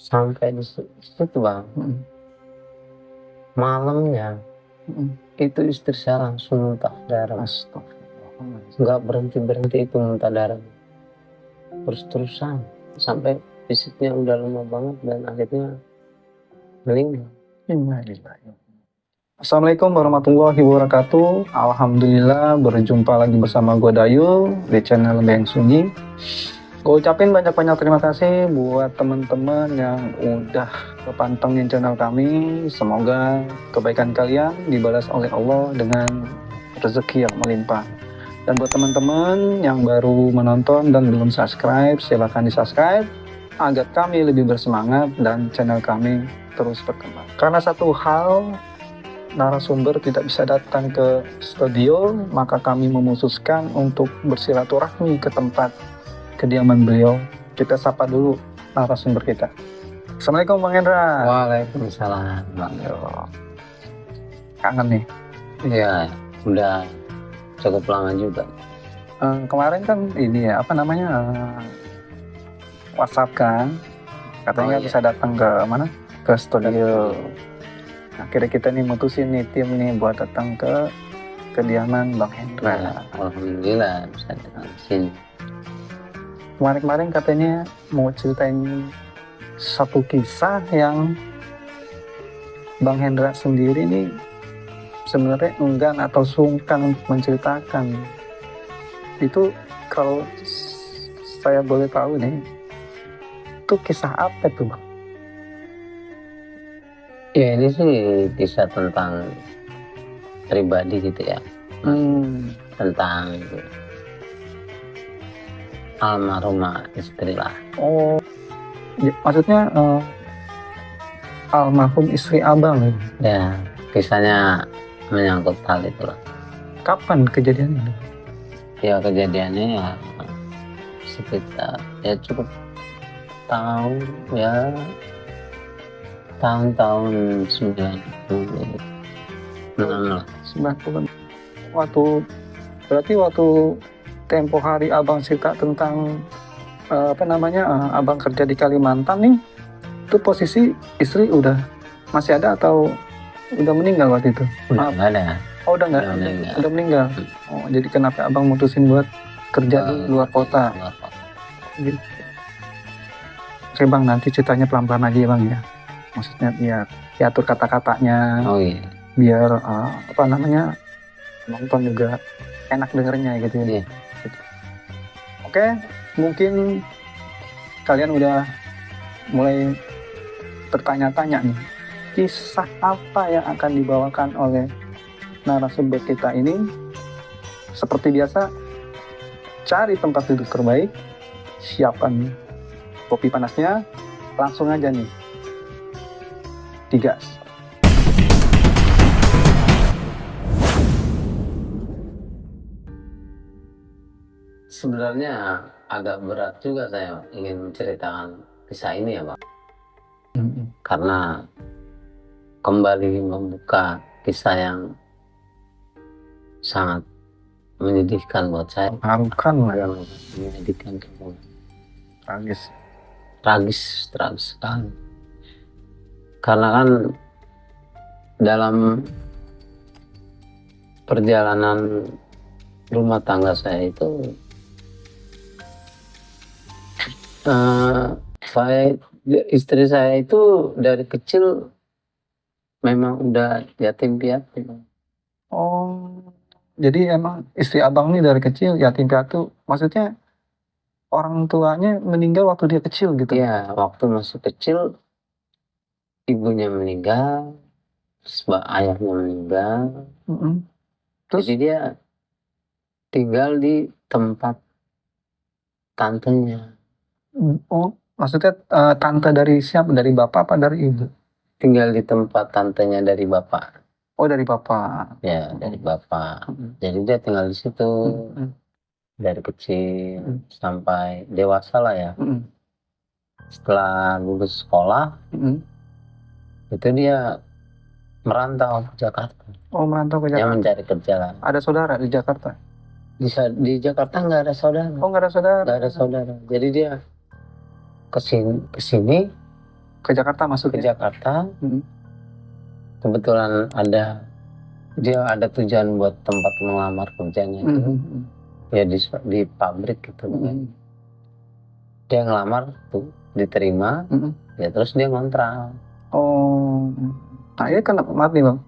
Sampai di situ Bang, malamnya itu istri saya langsung muntah darah. Astagfirullah. Nggak berhenti itu muntah darah. Terus-terusan sampai fisiknya udah lemah banget dan akhirnya meninggal. Assalamualaikum warahmatullahi wabarakatuh. Alhamdulillah berjumpa lagi bersama gue Dayu di channel Beng Sunyi. Gue ucapin banyak-banyak terima kasih buat teman-teman yang udah kepantengin channel kami. Semoga kebaikan kalian dibalas oleh Allah dengan rezeki yang melimpah. Dan buat teman-teman yang baru menonton dan belum subscribe, silahkan di-subscribe agar kami lebih bersemangat dan channel kami terus berkembang. Karena satu hal, narasumber tidak bisa datang ke studio, maka kami memutuskan untuk bersilaturahmi ke tempat kediaman beliau. Kita sapa dulu narasumber kita. Assalamualaikum Bang Hendra. Waalaikumsalam Bang. Kangen nih. Iya, udah cukup lama juga. Kemarin kan ini ya, apa namanya, WhatsApp kan, katanya iya. bisa datang ke mana? Ke studio. Akhirnya kita nih mutusin nih tim nih buat datang ke kediaman Bang Hendra. Nah, alhamdulillah bisa datang ke sini. Kemarin katanya mau ceritain satu kisah yang Bang Hendra sendiri nih sebenarnya enggan atau sungkan menceritakan. Itu kalau saya boleh tahu nih, itu kisah apa tuh Bang? Ya ini sih kisah tentang pribadi gitu ya. Tentang almarhumah istri lah. Oh, ya, maksudnya almarhum istri abang. Ya, kisahnya menyangkut hal itulah. Kapan kejadiannya? Ya kejadiannya ya sekitar ya cukup tahun ya tahun-tahun 96 lah. 90. Berarti waktu tempo hari abang cerita tentang abang kerja di Kalimantan nih, itu posisi istri udah masih ada atau udah meninggal waktu itu? Udah nggak ada. Oh udah nggak, udah meninggal. Oh jadi kenapa abang mutusin buat kerja di luar kota? Gitu. Oke Bang, nanti ceritanya pelan-pelan aja ya Bang ya. Maksudnya biar diatur kata-katanya. Oh iya. Biar nonton juga enak dengernya gitu ya. Iya. Gitu. Oke, mungkin kalian udah mulai bertanya-tanya nih, kisah apa yang akan dibawakan oleh narasumber kita ini. Seperti biasa, cari tempat duduk terbaik, siapkan kopi panasnya, langsung aja nih digas. Sebenarnya agak berat juga saya ingin menceritakan kisah ini ya Bang. Karena kembali membuka kisah yang sangat menyedihkan buat saya. Mengharukan lah ya. Menyedihkan, tragis sekali. Karena kan dalam perjalanan rumah tangga saya itu istri saya itu dari kecil memang udah yatim piatu. Oh, jadi emang istri abang nih dari kecil yatim piatu, maksudnya orang tuanya meninggal waktu dia kecil gitu? Iya, waktu masih kecil ibunya meninggal, ayahnya meninggal. Terus? Jadi dia tinggal di tempat tantenya. Oh, maksudnya tante dari siapa? Dari bapak apa dari ibu? Tinggal di tempat tantenya dari bapak. Oh, dari bapak. Ya, dari bapak. Jadi dia tinggal di situ dari kecil sampai dewasa lah ya. Setelah lulus sekolah, itu dia merantau ke Jakarta. Oh, merantau ke Jakarta. Dia mencari kerja lah. Ada saudara di Jakarta? Di Jakarta nggak ada saudara. Oh, nggak ada saudara? Nggak ada saudara. Jadi dia kesini Ke Jakarta ke masuk Jakarta. Mm. Kebetulan dia ada tujuan buat tempat melamar kerjanya itu ya di pabrik gitu kan. Dia ngelamar tuh diterima, ya terus dia ngontrak. Oh, nah ini maaf nih Bang,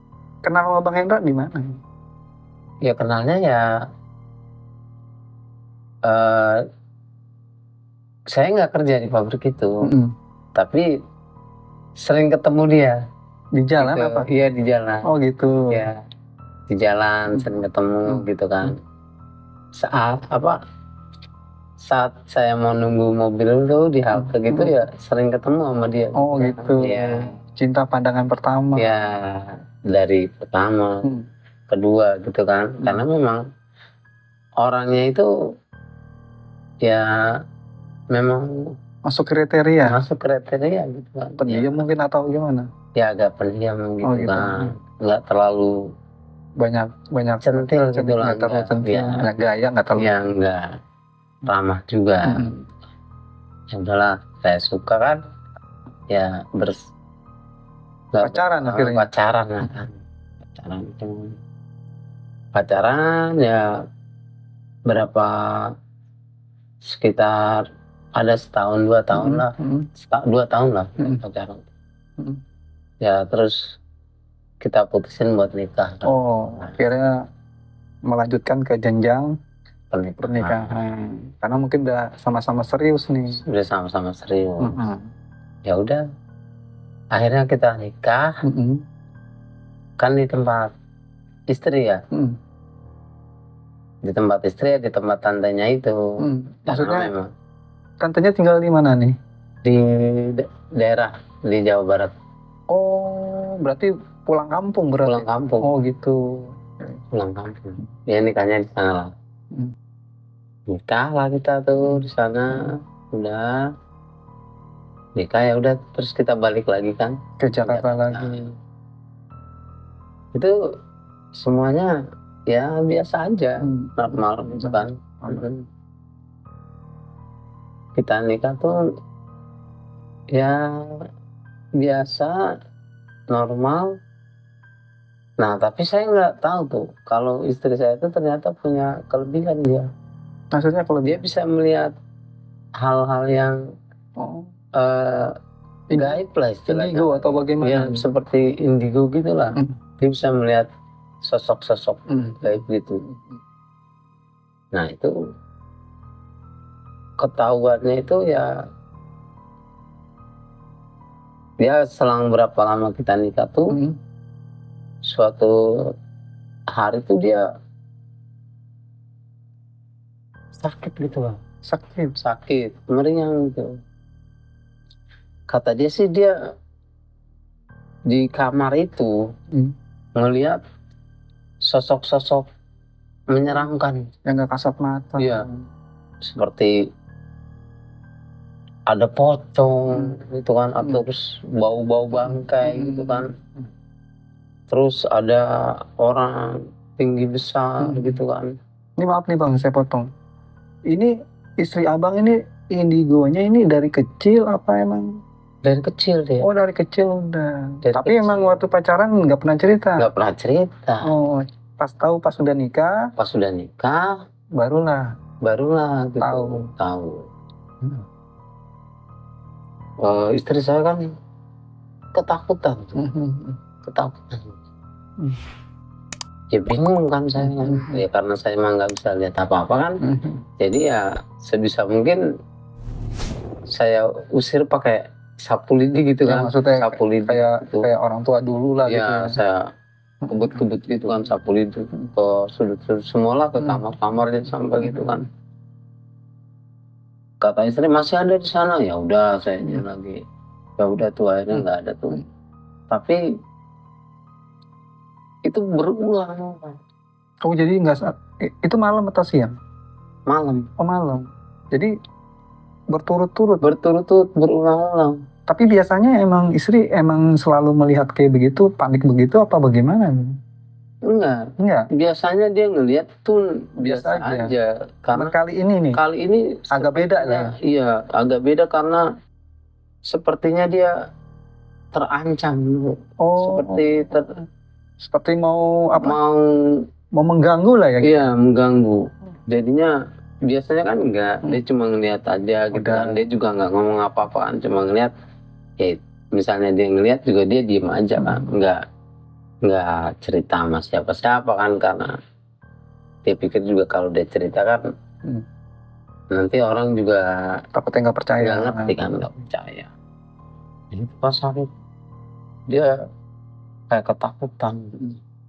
kenal sama Bang Hendra di mana? Ya kenalnya ya eh, saya nggak kerja di pabrik itu, tapi sering ketemu dia Di jalan gitu. apa? Iya di jalan. Oh gitu. Ya di jalan sering ketemu gitu kan. Saat saya mau nunggu mobil tuh di halte gitu ya sering ketemu sama dia. Oh gitu. Ya. Cinta pandangan pertama. Ya dari pertama, kedua gitu kan. Karena memang orangnya itu ya memang masuk kriteria gitu kan. Pendiam mungkin atau gimana? Ya agak pendiam gitu kan. Nggak terlalu banyak centil gitu lah. Nggak terlalu centil. Banyak gaya nggak terlalu. Ya nggak ramah juga. Ya udahlah, saya suka kan. Ya pacaran akhirnya. Pacaran kan. Pacaran ya berapa, sekitar ada setahun 2 tahun lah. 2 tahun lah pacaran. Ya terus kita putusin buat nikah. Oh, akhirnya melanjutkan ke jenjang pernikahan. Karena mungkin udah sama-sama serius nih. Udah sama-sama serius. Ya udah, akhirnya kita nikah. Kan di tempat istri ya. Di tempat istri, di tempat tantenya itu. Maksudnya memang tantenya tinggal di mana nih? Di daerah di Jawa Barat. Oh, berarti pulang kampung berarti? Pulang kampung. Oh gitu. Pulang kampung. Ya nikahnya di sana lah. Nikah lah kita tuh di sana. Udah nikah ya udah, terus kita balik lagi kan ke Jakarta lagi. Itu semuanya ya biasa aja, normal gitu kan. Kita nikah tuh ya biasa, normal. Nah tapi saya nggak tahu tuh kalau istri saya itu ternyata punya kelebihan dia. Maksudnya kalau dia bisa melihat hal-hal yang gaib lah istilahnya. Indigo atau bagaimana? Ya seperti indigo gitulah. Dia bisa melihat sosok-sosok gaib gitu. Nah itu ketahuannya itu ya dia selang berapa lama kita nikah tuh suatu hari tuh dia sakit gitu Bang. Sakit meriang gitu. Kata dia sih dia di kamar itu ngelihat sosok-sosok menyeramkan yang nggak kasat mata. Iya. Seperti ada pocong gitu kan, atau terus bau-bau bangkai gitu kan. Terus ada orang tinggi besar gitu kan. Ini maaf nih Bang, saya potong. Ini istri Abang ini indigonya ini dari kecil apa emang? Dari kecil dia. Oh dari kecil udah. Tapi kecil. Emang waktu pacaran nggak pernah cerita? Nggak pernah cerita. Oh, pas tahu pas sudah nikah? Pas sudah nikah, barulah gitu. Tahu. Istri saya kan ketakutan. Ya bingung kan saya kan. Ya karena saya emang nggak bisa lihat apa-apa kan. Jadi ya sebisa mungkin saya usir pakai sapu lidi gitu kan. Maksudnya sapu lidi kayak orang tua dulu lah ya, gitu ya. Saya kebut-kebut gitu kan sapu lidi ke sudut-sudut semualah, ke kamar-kamarnya sampai gitu kan. Kata istri masih ada di sana, ya udah saya lagi. Ya udah tuh akhirnya nggak ada tuh. Tapi itu berulang. Oh jadi nggak itu malam atau siang? Malam. Oh malam. Jadi berturut-turut berulang-ulang. Tapi biasanya emang istri emang selalu melihat kayak begitu, panik begitu apa bagaimana? Enggak. Biasanya dia ngelihat tuh biasa aja. Karena kali ini agak beda ya. Iya, agak beda karena sepertinya dia terancam gitu. Oh, seperti mau apa? Mau mengganggu lah ya? Iya, mengganggu. Jadinya biasanya kan enggak, dia cuma ngeliat aja gitu Udah. kan. Dia juga nggak ngomong apa-apa kan, cuma ngeliat. Ya, misalnya dia ngeliat juga dia diem aja kan, nggak cerita sama siapa-siapa kan, karena dia pikir juga kalau dia cerita kan nanti orang juga takutnya nggak percaya. nggak ngerti kan, nggak percaya. Jadi pas aku dia kayak ketakutan,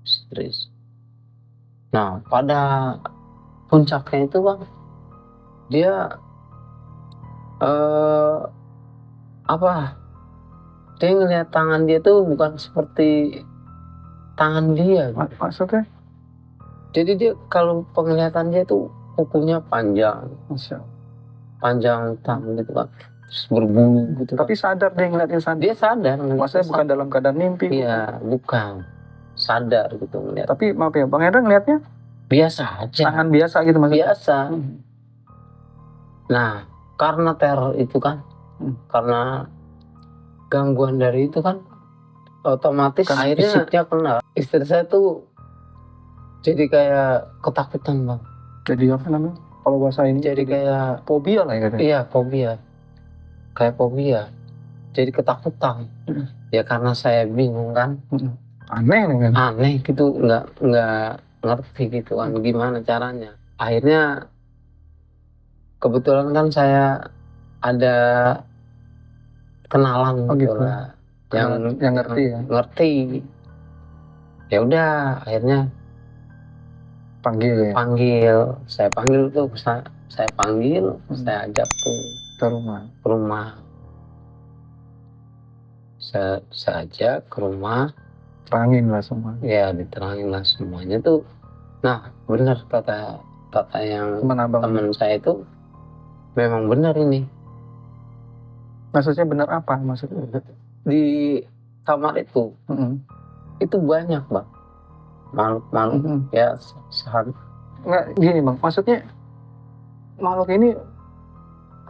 stres. Nah, pada puncaknya itu bang, dia dia ngeliat tangan dia tuh bukan seperti tangan dia. Maksudnya? Jadi dia kalau penglihatan dia tuh kukunya panjang, panjang tangan gitu kan, terus berbulu gitu. Tapi sadar dia ngeliatin sadar. Dia sadar. Maksudnya bukan dalam keadaan mimpi. Iya, bukan. Sadar gitu ngeliat. Tapi maaf ya, Bang Hendra ngeliatnya biasa aja. tangan biasa gitu maksudnya? Biasa. Nah, karena teror itu kan, karena gangguan dari itu kan, otomatis akhirnya fisiknya kena. Istri saya tuh jadi kayak ketakutan bang. Jadi apa namanya? Kalau bahasa ini jadi kayak fobia lah ya katanya. Iya, fobia. Kayak fobia. Jadi ketakutan. Ya karena saya bingung kan. Aneh kan? Aneh gitu, nggak ngerti gitu kan gimana caranya. Akhirnya kebetulan kan saya ada kenalan gitu lah. Yang ngerti ya. Ngerti. Ya udah, akhirnya panggil. Saya panggil tuh, saya panggil, saya ajak tuh ke rumah. Saya ajak ke rumah. Terangin lah semua. Ya, diterangin lah semuanya tuh. Nah, benar kata yang teman saya itu, memang benar ini. Maksudnya benar apa? Maksudnya di kamar itu, itu banyak bang, makhluk ya sehari. Nggak gini bang, maksudnya makhluk ini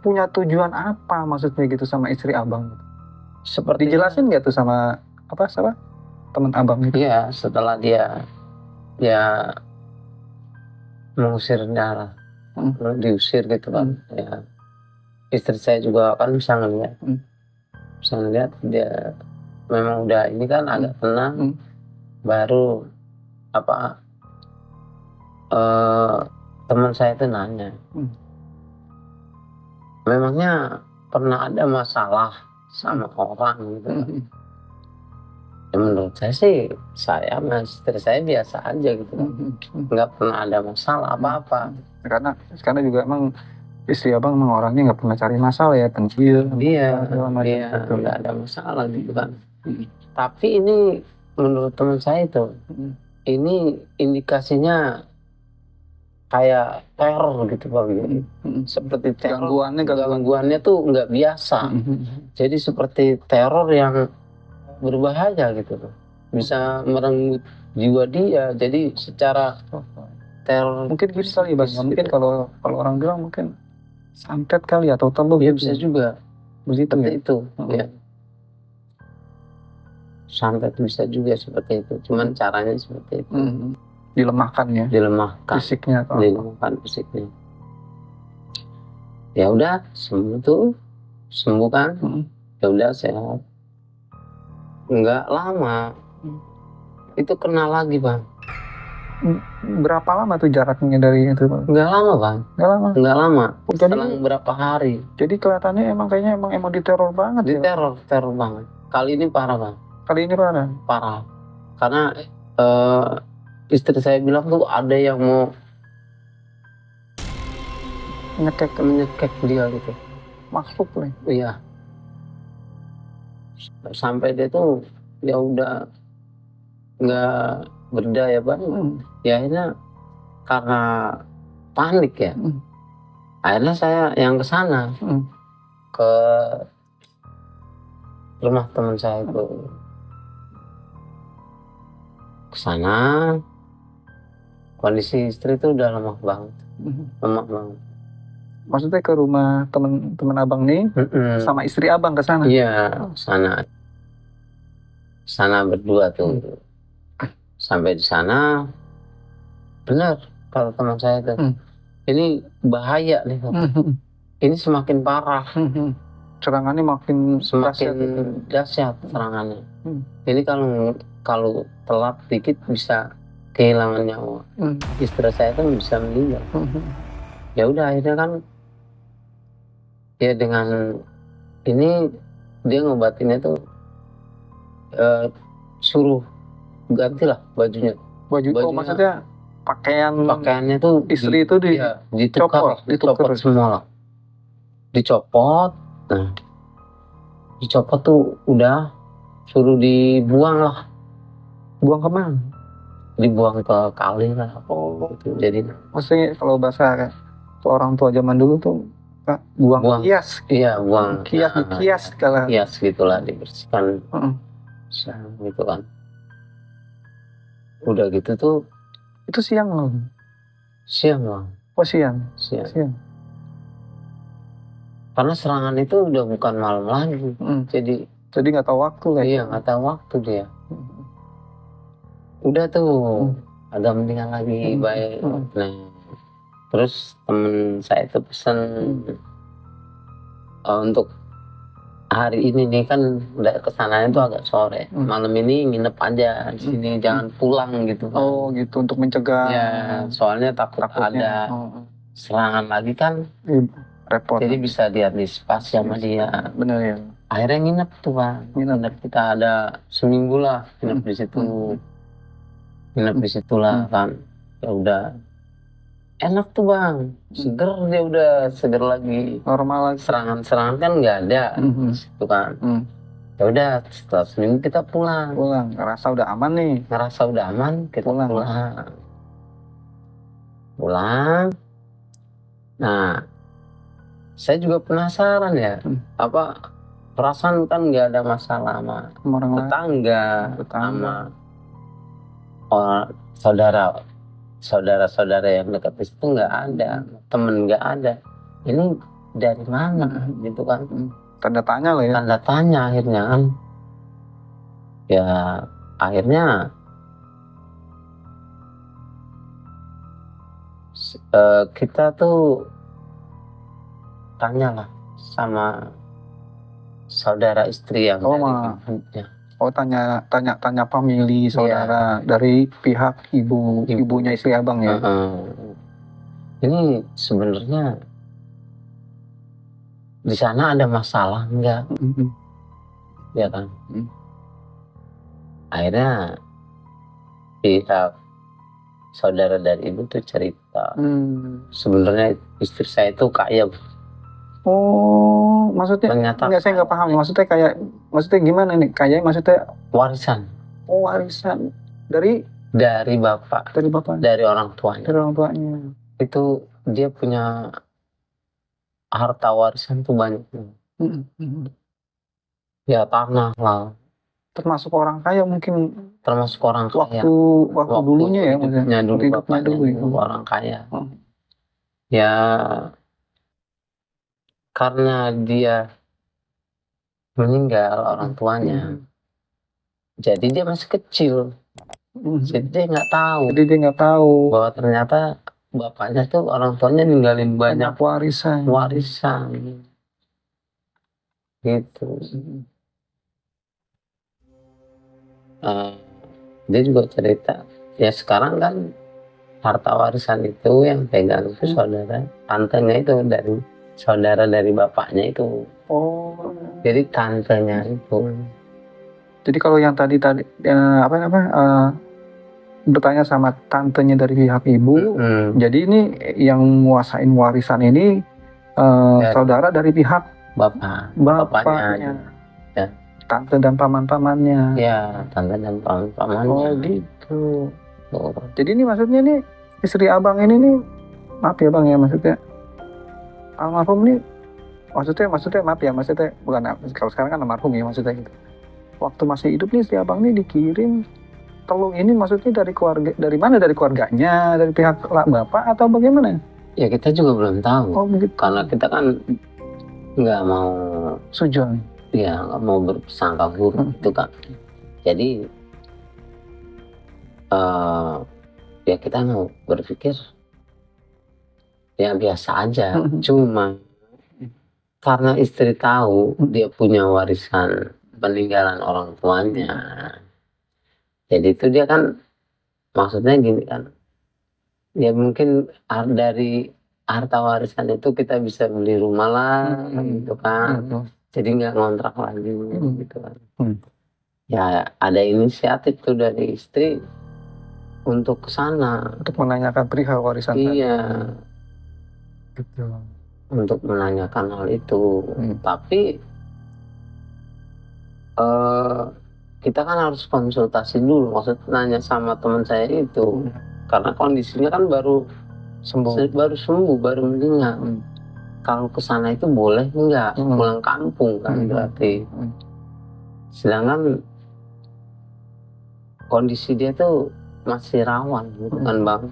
punya tujuan apa maksudnya gitu sama istri abang? Seperti dijelasin nggak tuh sama siapa teman abang itu? Iya, setelah dia mengusirnya lah, diusir gitu kan. Ya, istri saya juga kan bisa ngeliat dia memang udah ini kan agak tenang. Baru teman saya itu nanya, memangnya pernah ada masalah sama orang gitu kan? Ya, menurut saya sih, saya sama istri saya biasa aja gitu kan, nggak pernah ada masalah apa-apa. Karena juga emang istri abang emang orangnya nggak pernah cari masalah ya, pensil. Iya, nggak ada masalah gitu kan. Tapi ini menurut teman saya itu, ini indikasinya kayak teror gitu bang. Seperti teror, gangguannya tuh nggak biasa. Jadi seperti teror yang berbahaya gitu loh, bisa merenggut jiwa dia. Jadi secara teror mungkin gitu kali bang. Mungkin kalau orang bilang mungkin santet kali atau telur. Ya bisa juga begitu seperti ya? itu. Ya, santet bisa juga seperti itu, cuman caranya seperti itu. Dilemahkan ya, dilemahkan fisiknya fisiknya. Ya udah, sembuh kan. Ya udah, sehat. Nggak lama itu kena lagi bang. Berapa lama tuh jaraknya dari itu bang? Nggak lama bang. Nggak lama. Selang berapa hari. Jadi kelihatannya kayaknya emang diteror banget. Teror banget. Kali ini parah bang. Parah. Karena istri saya bilang tuh ada yang mau menyekek dia gitu. Makhluk nih. Iya. Sampai dia tuh ya udah nggak berdaya bang. Ya akhirnya karena panik ya. Akhirnya saya yang kesana ke rumah teman saya itu. Kesana, kondisi istri itu udah lemah banget. Maksudnya ke rumah teman abang nih, sama istri abang ke sana? Iya, sana. sana berdua tuh. Sampai di sana benar kalau teman saya tuh, ini bahaya nih, ini semakin parah, serangannya makin semakin dahsyat serangannya. Ini kalau telat dikit bisa kehilangan nyawa. Istri saya tuh bisa meninggal. Ya udah, akhirnya kan ya dengan ini dia ngobatinnya tuh suruh gantilah bajunya. Oh, maksudnya pakaiannya tuh istri itu dicopot semua lah. Dicopot. Nah, dicopot tuh udah suruh dibuang lah. Buang kemana? Dibuang ke kali lah. Gitu. Jadi maksudnya kalau bahasa orang tua zaman dulu tuh buang kias. Iya, buang kias, dikias kalau kias gitulah, dibersihkan. Gitu kan. Udah gitu tuh itu siang loh. Oh, siang. Karena serangan itu udah bukan malam lagi. Jadi nggak tahu waktu lah. Iya, nggak tahu waktu dia. Udah tuh ada mendingan lagi, baik. Nah, terus temen saya itu pesan untuk hari ini nih, kan udah kesananya tuh agak sore. Malam ini nginep aja di sini, jangan pulang gitu kan. Oh gitu, untuk mencegah. Ya, soalnya takutnya ada serangan lagi kan. Repot. Jadi bisa diantisipasi sama dia. Bener ya. Akhirnya nginep tuh Bang. Nginep kita ada seminggu lah nginep di situ. Nginep di situ lah kan. Ya udah. Enak tuh Bang. Seger, dia udah seger lagi. Normal lagi. Serangan-serangan kan nggak ada di situ kan. Ya udah, setelah seminggu kita pulang. Ngerasa udah aman nih. Kita pulang. Nah, saya juga penasaran ya, perasaan kan nggak ada masalah sama tetangga, sama saudara-saudara yang dekat di situ nggak ada, temen nggak ada. Ini dari mana gitu kan? Tanda tanya lah ya. Tanda tanya akhirnya kan. Ya akhirnya kita tuh tanyalah sama saudara istri yang tanya famili saudara dari pihak ibunya istri abang ya. Ini sebenarnya di sana ada masalah enggak? Ya kan. Akhirnya pihak saudara dari ibu tuh cerita, sebenarnya istri saya itu kaya. Oh, maksudnya enggak, saya nggak paham. Maksudnya gimana nih? Kayaknya maksudnya warisan. Oh, warisan dari bapak. Dari orang tuanya. Itu dia punya harta warisan tuh banyak. Ya tanah lah. Termasuk orang kaya mungkin. Waktu dulunya ya, maksudnya. Hidupnya dulu orang kaya. Ya karena dia meninggal orang tuanya, jadi dia masih kecil, jadi dia nggak tahu bahwa ternyata bapaknya tuh, orang tuanya ninggalin banyak warisan gitu. Dia juga cerita ya, sekarang kan harta warisan itu yang pegang itu tantenya itu, dari saudara dari bapaknya itu. Oh, jadi tantenya itu. Jadi kalau yang tadi bertanya sama tantenya dari pihak ibu, jadi ini yang menguasain warisan ini saudara dari pihak bapaknya. Ya. Tante dan paman-pamannya. Ya, tante dan paman-pamannya. Oh gitu. Jadi ini maksudnya nih istri abang ini nih, maaf ya Bang ya, maksudnya almarhum nih, maksudnya maaf ya, maksudnya bukan, kalau sekarang kan almarhum ya, maksudnya gitu. Waktu masih hidup nih istri abang nih dikirim telur ini, maksudnya dari keluarga, dari mana? Dari keluarganya, dari pihak bapak atau bagaimana? Ya kita juga belum tahu. Oh begitu. Karena kita kan nggak mau sujon. Ya nggak mau berprasangka buruk itu kan. Jadi ya kita mau berpikir ya biasa aja. Cuma karena istri tahu dia punya warisan peninggalan orang tuanya, jadi itu dia kan maksudnya gini kan, ya mungkin dari harta warisan itu kita bisa beli rumah lah gitu kan, jadi nggak ngontrak lagi gitu kan. Ya ada inisiatif tuh dari istri untuk kesana, untuk menanyakan perihal warisan iya gitu. Untuk menanyakan hal itu. Tapi kita kan harus konsultasi dulu, maksud nanya sama teman saya itu, karena kondisinya kan baru sembuh, baru meninggal. Kalau kesana itu boleh nggak pulang kampung kan berarti. Sedangkan kondisi dia tuh masih rawan gitu kan Bang.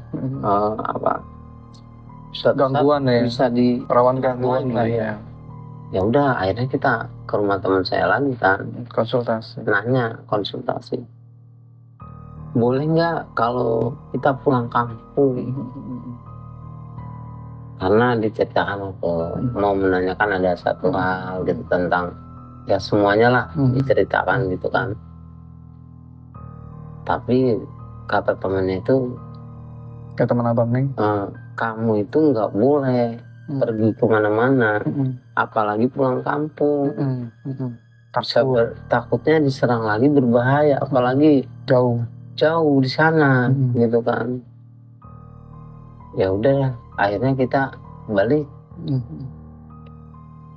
Gangguan ya, bisa di rawan gangguan lah ya. Ya udah akhirnya kita ke rumah teman saya lagi kan, konsultasi, boleh nggak kalau kita pulang kampung, karena diceritakan mau menanyakan ada satu hal gitu tentang ya semuanya lah diceritakan gitu kan. Tapi kata temannya itu, kata teman abang nih, kamu itu nggak boleh pergi kemana-mana, apalagi pulang kampung. Takutnya diserang lagi, berbahaya, apalagi jauh di sana gitu kan. Ya udah akhirnya kita balik,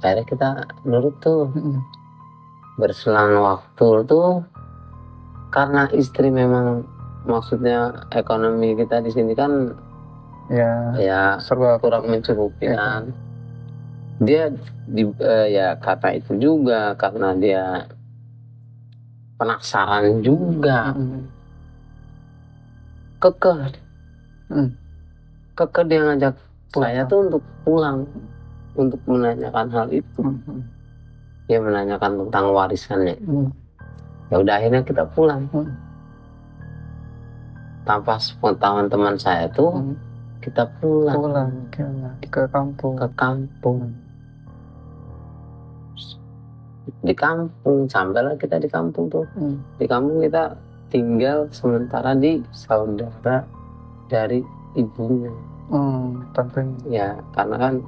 akhirnya kita nurut tuh. Berselang waktu tuh, karena istri memang maksudnya ekonomi kita di sini kan ya serba kurang mencukupi kan. Dia ya kata itu juga karena dia penasaran juga, kekeh dia ngajak saya tuh untuk pulang, untuk menanyakan hal itu. Dia menanyakan tentang warisannya. Ya udah akhirnya kita pulang. Tanpa sepengetahuan teman saya tuh kita pulang ke kampung. Di kampung, sampailah kita di kampung tuh. Di kampung kita tinggal sementara di saudara dari ibunya. Ya karena kan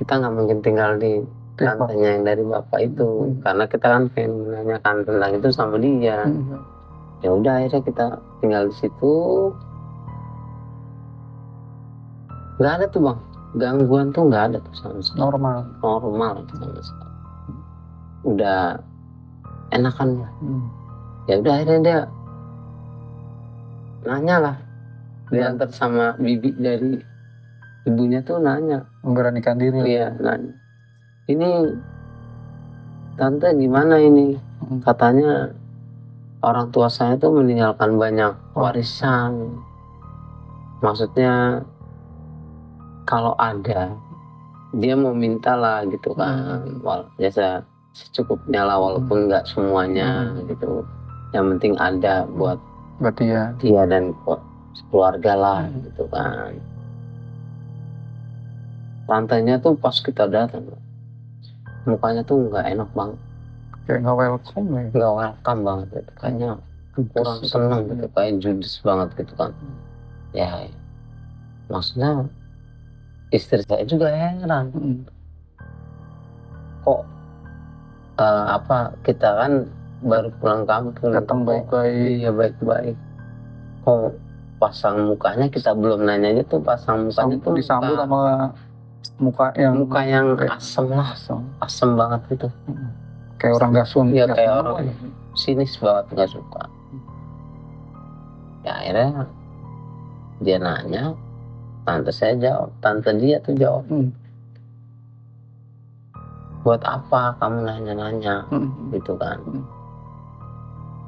kita nggak mungkin tinggal di tantenya yang dari bapak itu, karena kita kan pengen menanyakan tentang itu sama dia. Ya udah akhirnya kita tinggal di situ. Nggak ada tuh Bang, gangguan tuh nggak ada tuh sama sekali. Normal sama sekali. Udah enakan lah. Ya udah akhirnya dia nanya lah, diantar sama bibi dari ibunya tuh nanya, memberanikan diri. Iya nanya, ini tante gimana ini, katanya orang tua saya tuh meninggalkan banyak warisan, maksudnya kalau ada dia mau minta lah gitu kan, biasa secukupnya lah, walaupun nggak semuanya gitu, yang penting ada buat dia dan buat keluarga lah gitu kan. Tantenya tuh pas kita datang mukanya tuh nggak enak banget, kayak nggak welcome banget gitu, kayaknya kurang seneng gitu, kayak judes banget gitu kan. Ya maksudnya istri saya juga heran, kok kita kan baru pulang kampung, datang baik-baik. Iya baik-baik, kok pasang mukanya, kita belum nanyanya tuh pasang mukanya tuh disambut sama muka yang asem lah, asem banget gitu, kayak orang gasun. Ya kayak orang sinis banget, nggak suka. Ya akhirnya dia nanya, tante saya jawab, tante dia tuh jawab, buat apa kamu nanya-nanya gitu kan.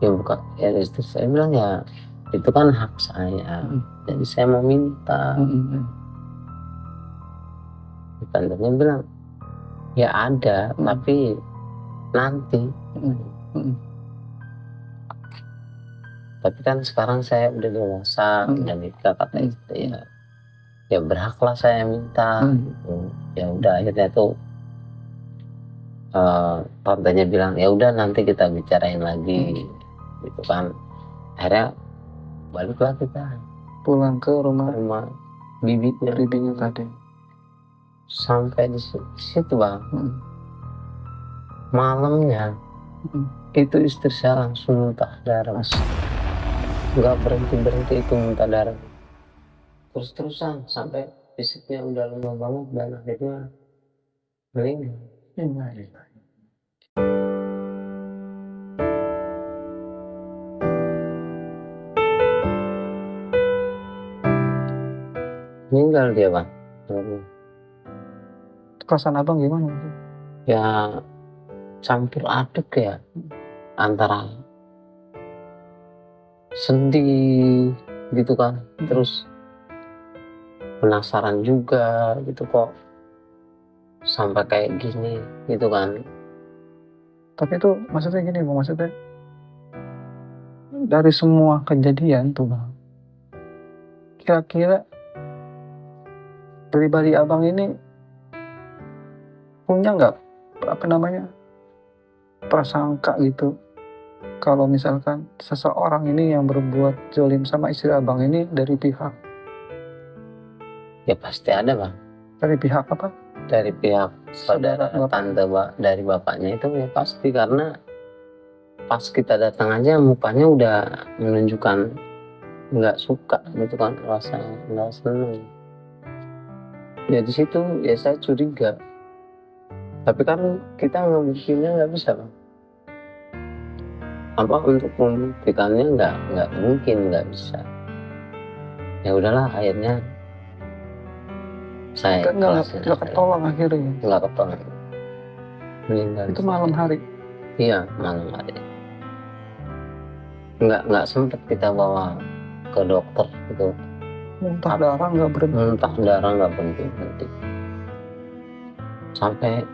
Ya bukan, ya istri saya bilang ya itu kan hak saya, jadi saya mau minta. Tantenya bilang ya ada, tapi nanti. tapi kan sekarang saya udah dewasa, udah nikah, kata istri ya berhaklah saya minta gitu. Ya udah akhirnya tuh tantenya bilang ya udah nanti kita bicarain lagi gitu kan. Akhirnya baliklah kita pulang ke rumah bibinya tadi. Sampai di situ bang, malamnya itu istri saya langsung muntah darah, nggak berhenti itu muntah darah terus-terusan sampai fisiknya udah lemah banget dan akhirnya meninggal. Meninggal dia bang. Perasaan abang gimana? Ya campur aduk ya, antara sedih gitu kan, terus penasaran juga gitu kok sampai kayak gini gitu kan. Tapi itu maksudnya gini bang, maksudnya dari semua kejadian tuh bang, kira-kira pribadi abang ini punya nggak prasangka gitu kalau misalkan seseorang ini yang berbuat zalim sama istri abang ini dari pihak Ya pasti ada bang, dari pihak apa? dari pihak saudara tante dari bapaknya itu ya pasti, karena pas kita datang aja mukanya udah menunjukkan nggak suka gitu kan, rasa nggak seneng. Ya di situ ya saya curiga, tapi kan kita ngebuktinya nggak bisa bang. Apa untuk membuktikannya nggak mungkin, nggak bisa. Ya udahlah akhirnya saya nggak ketolong akhirnya. Nggak ketolong. Meninggal. Itu malam hari. Iya malam hari. Nggak sempet kita bawa ke dokter gitu. Muntah darah nggak berhenti. Sampai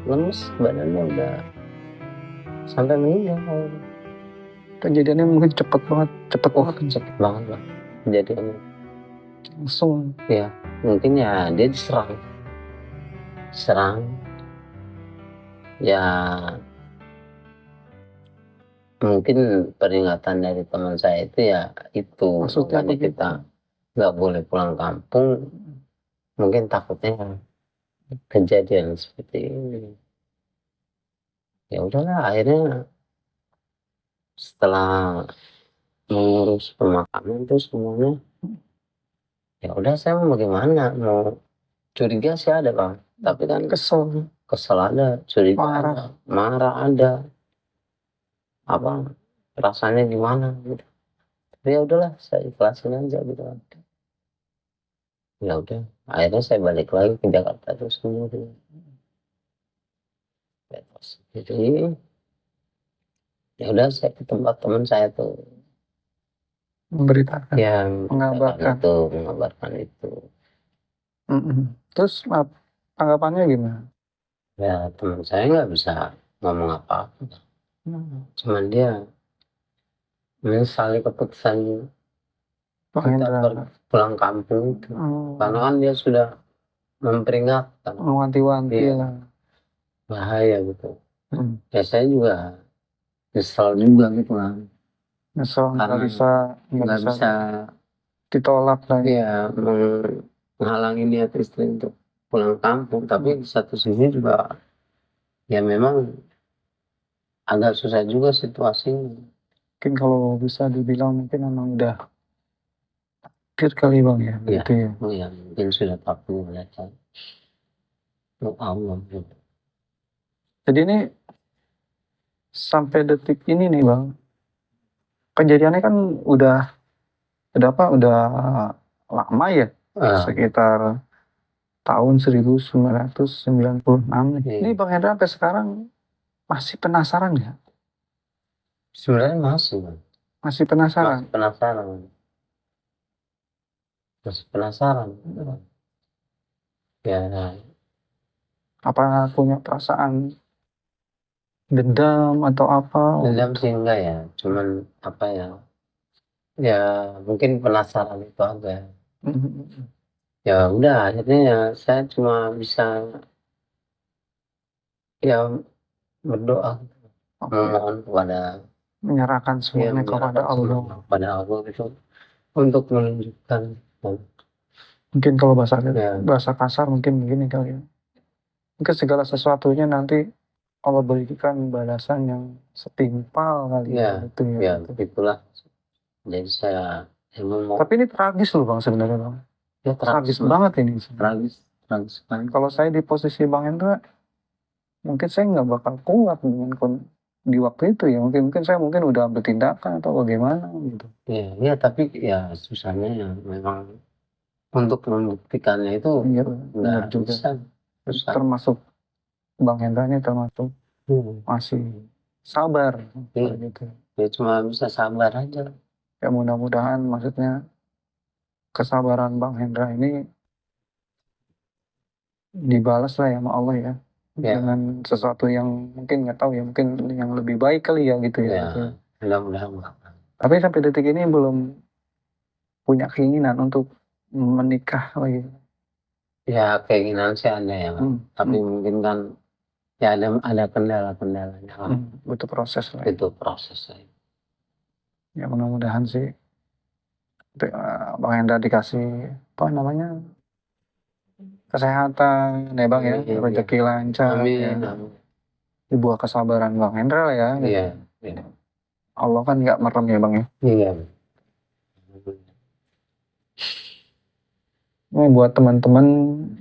lemes badannya udah sampai meninggal. Kejadiannya mungkin cepet banget Bang kejadiannya langsung. Ya mungkin ya dia diserang ya, mungkin peringatan dari teman saya itu ya itu makanya kita nggak boleh pulang kampung, mungkin takutnya kejadian seperti ini. Ya udahlah akhirnya setelah mengurus pemakaman itu semuanya, ya udah saya mau bagaimana, mau curiga sih ada bang, tapi kan kesel ada, curiga marah ada, apa rasanya gimana gitu. Tapi ya udahlah saya ikhlasin aja gitu kan. Ya udah akhirnya saya balik lagi ke Jakarta terus kemudian. Jadi ya udah saya ke tempat teman saya tuh memberitakan yang mengabarkan itu. Terus tanggapannya gimana? Ya teman saya nggak bisa ngomong apa-apa, cuman dia menyesali keputusan kita pulang kampung itu. Karena kan dia sudah memperingatkan, mewanti-wanti bahaya gitu. Ya saya juga nyesel juga gitu kan, nggak bisa ditolak lagi. Iya, menghalangi niat istri untuk pulang kampung. Tapi di satu sisi juga ya memang agak susah juga situasinya. Mungkin kalau bisa dibilang mungkin memang udah takdir kali bang ya, gitu ya. Iya, mungkin sudah takdir mereka. Allah gitu. Jadi ini sampai detik ini nih bang, kejadiannya kan udah lama ya, sekitar tahun 1996 nih. Ini Bang Hendra sampai sekarang masih penasaran nggak? Sebenarnya masih bang. Masih penasaran. Ya. Apa punya perasaan dendam atau apa? Dendam sih enggak ya, cuman apa ya, ya mungkin penasaran itu aja. Ya udah, akhirnya ya saya cuma bisa ya berdoa, Oke. memohon kepada Menyerahkan ya semuanya kepada Allah. kepada Allah itu untuk menunjukkan Mungkin kalau ya bahasa kasar mungkin begini kali ya. Mungkin segala sesuatunya nanti Allah berikan balasan yang setimpal kali ya ya, gitu ya. ya Gitu. itulah. Jadi saya mau Tapi ini tragis loh Bang sebenarnya Bang. ya Tragis banget ini. tragis sekali. Kalau saya di posisi Bang Hendra, mungkin saya nggak bakal kuat dengan di waktu itu ya. Mungkin saya udah ambil tindakan atau bagaimana gitu. Ya tapi ya susahnya ya memang untuk membuktikannya itu Iya, nggak benar juga. bisa. Susah. Termasuk Bang Hendra ini termasuk masih sabar gitu. Ya cuma bisa sabar aja. Ya mudah-mudahan maksudnya kesabaran Bang Hendra ini dibalas lah ya sama Allah ya. Ya. Dengan sesuatu yang mungkin nggak tahu ya, mungkin yang lebih baik kali ya gitu ya. Ya, Gitu. mudah-mudahan. Tapi sampai detik ini belum punya keinginan untuk menikah lagi. Ya keinginan sih ada ya, tapi mungkin kan ya ada kendala-kendalanya lah. Butuh proses lah. Itu proses lah. Ya mudah-mudahan sih Bang Hendra dikasih apa namanya kesehatan ya Bang ya, rezeki lancar. Amin. Ya. Di buah kesabaran Bang Hendra lah ya. Iya. Allah kan nggak merem ya Bang ya. Iya. Ini buat teman-teman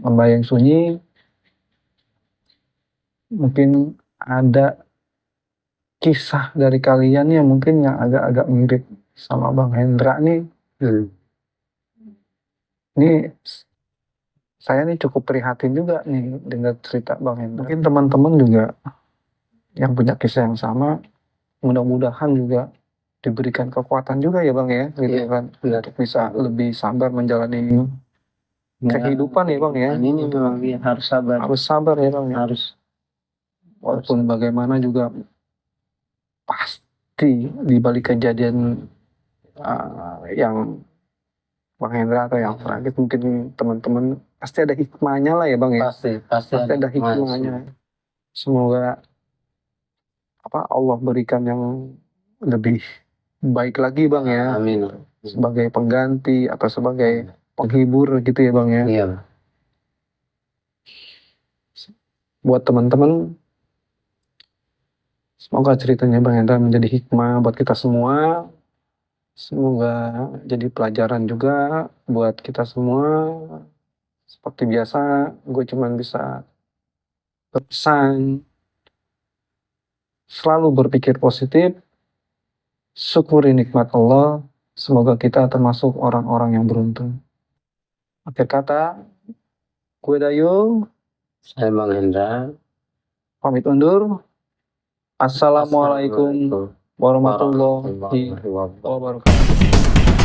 Lembayang Sunyi, mungkin ada kisah dari kalian yang mungkin yang agak-agak mirip sama Bang Hendra nih. Ini saya nih cukup prihatin juga nih dengar cerita Bang Hendra. Mungkin teman-teman juga yang punya kisah yang sama, mudah-mudahan juga diberikan kekuatan juga ya Bang ya, gitu kan, untuk bisa lebih sabar menjalani kehidupan ya Bang ya. Ini memang dia harus sabar. Harus sabar ya Bang ya. Harus. Walaupun bagaimana juga pasti di balik kejadian yang Bang Hendra atau yang tragis mungkin teman-teman pasti ada hikmahnya lah ya Bang ya. Pasti ada hikmahnya. Semoga Allah berikan yang lebih baik lagi Bang ya. Amin. Sebagai pengganti atau sebagai penghibur gitu ya Bang ya. Iya. Buat teman-teman, semoga ceritanya Bang Hendra menjadi hikmah buat kita semua. Semoga jadi pelajaran juga buat kita semua. Seperti biasa, gue cuman bisa berpesan selalu berpikir positif, syukuri nikmat Allah. Semoga kita termasuk orang-orang yang beruntung. Akhir kata, gue Dayu, saya Bang Hendra, pamit undur. Assalamualaikum warahmatullahi wabarakatuh.